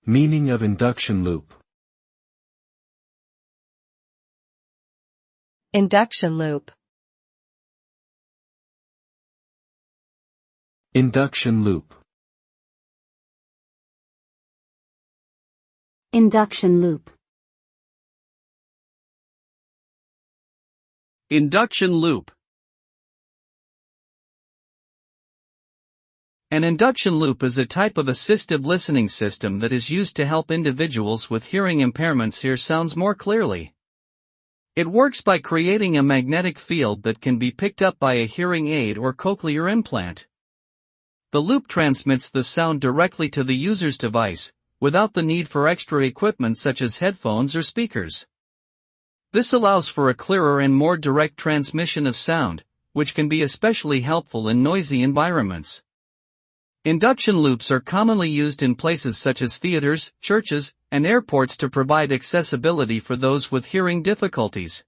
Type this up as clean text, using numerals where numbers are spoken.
Meaning of induction loop. Induction loop. Induction loop. Induction loop. Induction loop. An induction loop is a type of assistive listening system that is used to help individuals with hearing impairments hear sounds more clearly. It works by creating a magnetic field that can be picked up by a hearing aid or cochlear implant. The loop transmits the sound directly to the user's device, without the need for extra equipment such as headphones or speakers. This allows for a clearer and more direct transmission of sound, which can be especially helpful in noisy environments. Induction loops are commonly used in places such as theaters, churches, and airports to provide accessibility for those with hearing difficulties.